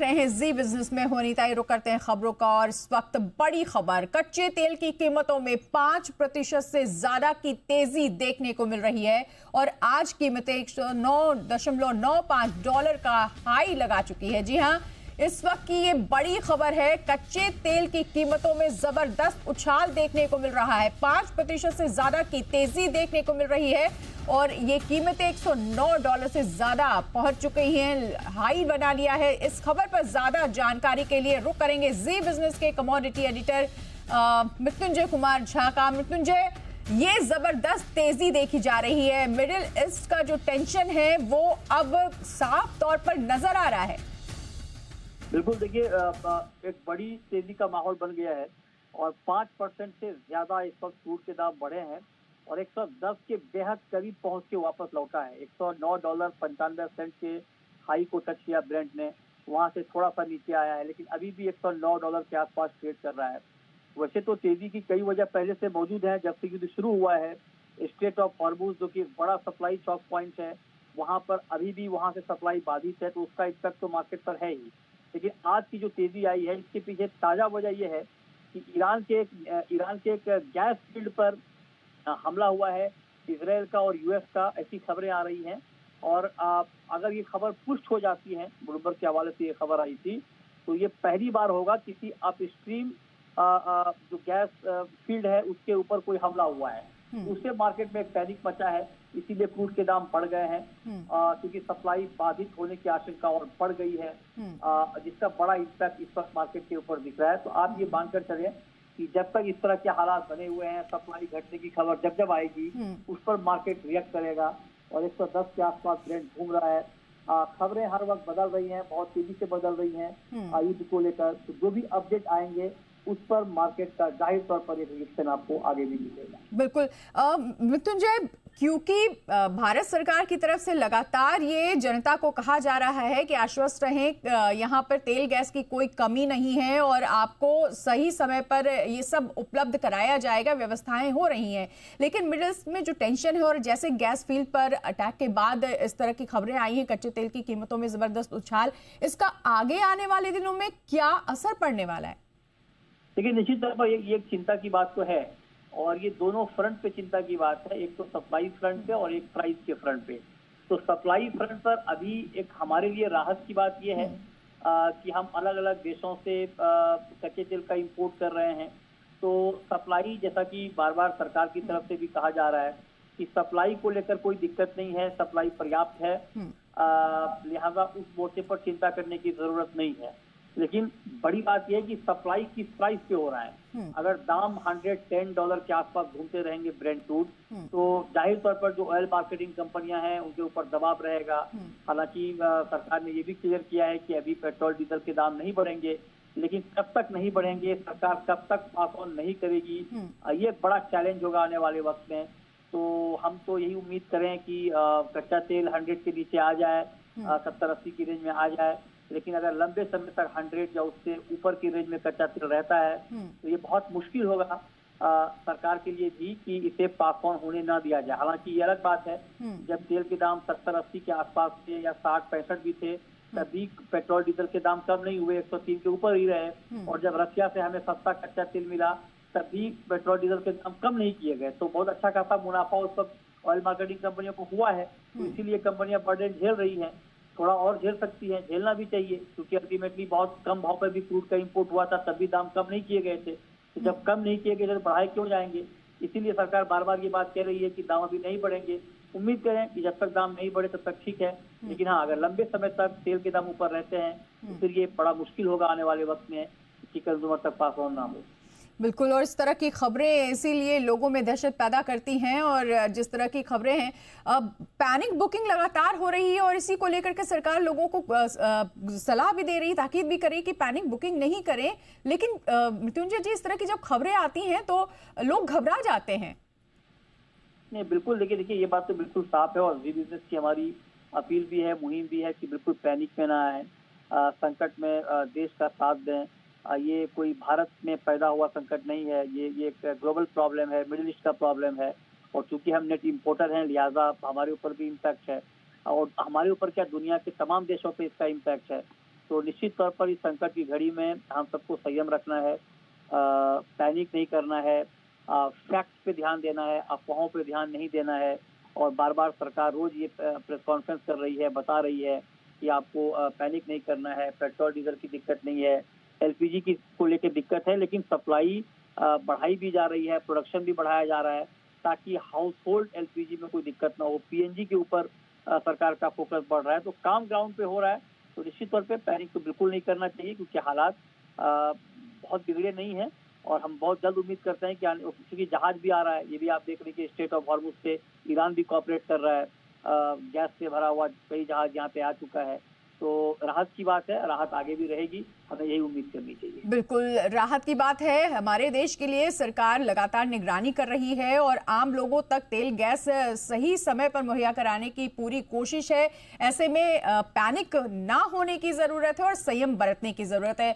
रहे हैं जी बिजनेस में। होनी ताई रुक करते हैं खबरों का और इस वक्त बड़ी खबर, कच्चे तेल की कीमतों में 5% से ज्यादा की तेजी देखने को मिल रही है और आज कीमतें $109.95 का हाई लगा चुकी है। जी हां, इस वक्त की ये बड़ी खबर है। कच्चे तेल की कीमतों में जबरदस्त उछाल देखने को मिल रहा है, 5% से ज्यादा की तेजी देखने को मिल रही है और ये कीमतें $109 से ज्यादा पहुंच चुकी हैं, हाई बना लिया है। इस खबर पर ज्यादा जानकारी के लिए रुक करेंगे जी बिजनेस के कमोडिटी एडिटर मृत्युंजय कुमार झा का। मृत्युंजय, ये जबरदस्त तेजी देखी जा रही है, मिडिल ईस्ट का जो टेंशन है वो अब साफ तौर पर नजर आ रहा है। बिल्कुल, देखिए एक बड़ी तेजी का माहौल बन गया है और 5% से ज्यादा इस वक्त क्रूड के दाम बढ़े हैं और 110 के बेहद करीब पहुंच के वापस लौटा है। $109.95 के हाई को टच किया ब्रेंट ने, वहां से थोड़ा सा नीचे आया है लेकिन अभी भी $109 के आसपास ट्रेड कर रहा है। वैसे तो तेजी की कई वजह पहले से मौजूद है। जब से युद्ध शुरू हुआ है, स्ट्रेट ऑफ हॉर्मुज जो कि बड़ा सप्लाई चौक पॉइंट है, वहां पर अभी भी वहां से सप्लाई बाधित है, तो उसका इफेक्ट तो मार्केट पर है ही। लेकिन आज की जो तेजी आई है, इसके पीछे ताजा वजह यह है कि ईरान के एक गैस फील्ड पर हमला हुआ है, इजराइल का और यूएस का, ऐसी खबरें आ रही हैं। और अगर ये खबर पुष्ट हो जाती है, ब्लूमबर्ग के हवाले से ये खबर आई थी, तो ये पहली बार होगा किसी अपस्ट्रीम जो गैस फील्ड है उसके ऊपर कोई हमला हुआ है। उससे मार्केट में एक पैनिक मचा है, इसीलिए क्रूड के दाम बढ़ गए हैं क्योंकि सप्लाई बाधित होने की आशंका और बढ़ गई है, जिसका बड़ा इम्पैक्ट इस वक्त मार्केट के ऊपर दिख रहा है। तो आप ये मानकर चले कि जब तक इस तरह के हालात बने हुए हैं, सप्लाई घटने की खबर जब जब आएगी उस पर मार्केट रिएक्ट करेगा और 110 के आसपास ब्रेंट घूम रहा है। खबरें हर वक्त बदल रही हैं, बहुत तेजी से बदल रही हैं युद्ध को लेकर। तो जो भी अपडेट आएंगे उस पर मार्केट का जाहिर तौर पर एक रिएक्शन आपको आगे भी मिलेगा। बिल्कुल मृत्युंजय, क्योंकि भारत सरकार की तरफ से लगातार ये जनता को कहा जा रहा है कि आश्वस्त रहें, यहाँ पर तेल गैस की कोई कमी नहीं है और आपको सही समय पर ये सब उपलब्ध कराया जाएगा, व्यवस्थाएं हो रही हैं। लेकिन मिडिल ईस्ट में जो टेंशन है और जैसे गैस फील्ड पर अटैक के बाद इस तरह की खबरें आई हैं, कच्चे तेल की कीमतों में जबरदस्त उछाल, इसका आगे आने वाले दिनों में क्या असर पड़ने वाला है? देखिए, निश्चित तौर पर ये एक चिंता की बात तो है और ये दोनों फ्रंट पे चिंता की बात है, एक तो सप्लाई फ्रंट पे और एक प्राइस के फ्रंट पे। तो सप्लाई फ्रंट पर अभी एक हमारे लिए राहत की बात ये है कि हम अलग अलग देशों से कच्चे तेल का इंपोर्ट कर रहे हैं। तो सप्लाई, जैसा कि बार बार सरकार की तरफ से भी कहा जा रहा है कि सप्लाई को लेकर कोई दिक्कत नहीं है, सप्लाई पर्याप्त है, लिहाजा उस मोर्चे पर चिंता करने की जरूरत नहीं है। लेकिन बड़ी बात यह है कि सप्लाई किस प्राइस पे हो रहा है। अगर दाम $110 के आसपास घूमते रहेंगे ब्रेंट क्रूड, तो जाहिर तौर पर जो ऑयल मार्केटिंग कंपनियां हैं उनके ऊपर दबाव रहेगा। हालांकि सरकार ने ये भी क्लियर किया है कि अभी पेट्रोल डीजल के दाम नहीं बढ़ेंगे, लेकिन कब तक नहीं बढ़ेंगे, सरकार कब तक पास ऑन नहीं करेगी, ये बड़ा चैलेंज होगा आने वाले वक्त में। तो हम तो यही उम्मीद करें कि कच्चा तेल 100 के नीचे आ जाए, 70-80 की रेंज में आ जाए। लेकिन अगर लंबे समय तक 100 या उससे ऊपर की रेंज में कच्चा तेल रहता है तो ये बहुत मुश्किल होगा सरकार के लिए भी कि इसे पास ऑन होने ना दिया जाए। हालांकि ये अलग बात है, जब तेल के दाम 70-80 के आसपास थे या 60-65 भी थे, तभी पेट्रोल डीजल के दाम कम नहीं हुए, 103 के ऊपर ही रहे। और जब रशिया से हमें सस्ता कच्चा तेल मिला तभी पेट्रोल डीजल के दाम कम नहीं किए गए। तो बहुत अच्छा खासा मुनाफा उस वक्त ऑयल मार्केटिंग कंपनियों को हुआ है। तो इसीलिए कंपनियां बर्डन झेल रही हैं, थोड़ा और झेल सकती है, झेलना भी चाहिए, क्योंकि अल्टीमेटली बहुत कम भाव पर भी क्रूड का इंपोर्ट हुआ था, तब भी दाम कम नहीं किए गए थे। तो जब कम नहीं किए गए तो बढ़ाए क्यों जाएंगे? इसीलिए सरकार बार बार ये बात कह रही है कि दाम अभी नहीं बढ़ेंगे। उम्मीद करें कि जब तक दाम नहीं बढ़े तब तक ठीक है, लेकिन हाँ, अगर लंबे समय तक तेल के दाम ऊपर रहते हैं तो फिर ये बड़ा मुश्किल होगा आने वाले वक्त में कि कंज्यूमर तक पास ऑन ना हो। बिल्कुल, और इस तरह की खबरें इसीलिए लोगों में दहशत पैदा करती हैं और जिस तरह की खबरें हैं, पैनिक बुकिंग लगातार हो रही है और इसी को लेकर के सरकार लोगों को सलाह भी दे रही, ताकीद भी कर रही कि पैनिक बुकिंग नहीं करें। लेकिन मृत्युंजय जी, इस तरह की जब खबरें आती हैं तो लोग घबरा जाते हैं। नहीं, बिल्कुल, देखिए ये बात तो बिल्कुल साफ है और जी बिजनेस की हमारी अपील भी है, मुहिम भी है कि बिल्कुल पैनिक में ना आए, संकट में देश का साथ दें। ये कोई भारत में पैदा हुआ संकट नहीं है, ये एक ग्लोबल प्रॉब्लम है, मिडिल ईस्ट का प्रॉब्लम है। और चूंकि हम नेट इंपोर्टर हैं, लिहाजा हमारे ऊपर भी इम्पैक्ट है और हमारे ऊपर क्या, दुनिया के तमाम देशों पे इसका इम्पैक्ट है। तो निश्चित तौर पर इस संकट की घड़ी में हम सबको संयम रखना है, पैनिक नहीं करना है, फैक्ट्स पे ध्यान देना है, अफवाहों पे ध्यान नहीं देना है। और बार बार सरकार रोज ये प्रेस कॉन्फ्रेंस कर रही है, बता रही है कि आपको पैनिक नहीं करना है, पेट्रोल डीजल की दिक्कत नहीं है, एलपीजी की को लेकर दिक्कत है, लेकिन सप्लाई बढ़ाई भी जा रही है, प्रोडक्शन भी बढ़ाया जा रहा है ताकि हाउस होल्ड एलपीजी में कोई दिक्कत ना हो। पीएनजी के ऊपर सरकार का फोकस बढ़ रहा है, तो काम ग्राउंड पे हो रहा है। तो निश्चित तौर पे पैनिक तो बिल्कुल नहीं करना चाहिए, क्योंकि हालात बहुत बिगड़े नहीं हैं और हम बहुत जल्द उम्मीद करते हैं कि क्योंकि जहाज भी आ रहा है, ये भी आप देख रहे हैं कि स्टेट ऑफ हॉर्मुज से ईरान भी कॉपरेट कर रहा है, गैस से भरा हुआ कई जहाज यहाँ पे आ चुका है। तो राहत की बात है, राहत आगे भी रहेगी, हमें यही उम्मीद करनी चाहिए। बिल्कुल राहत की बात है। हमारे देश के लिए सरकार लगातार निगरानी कर रही है और आम लोगों तक तेल गैस सही समय पर मुहैया कराने की पूरी कोशिश है। ऐसे में पैनिक ना होने की जरूरत है और संयम बरतने की जरूरत है।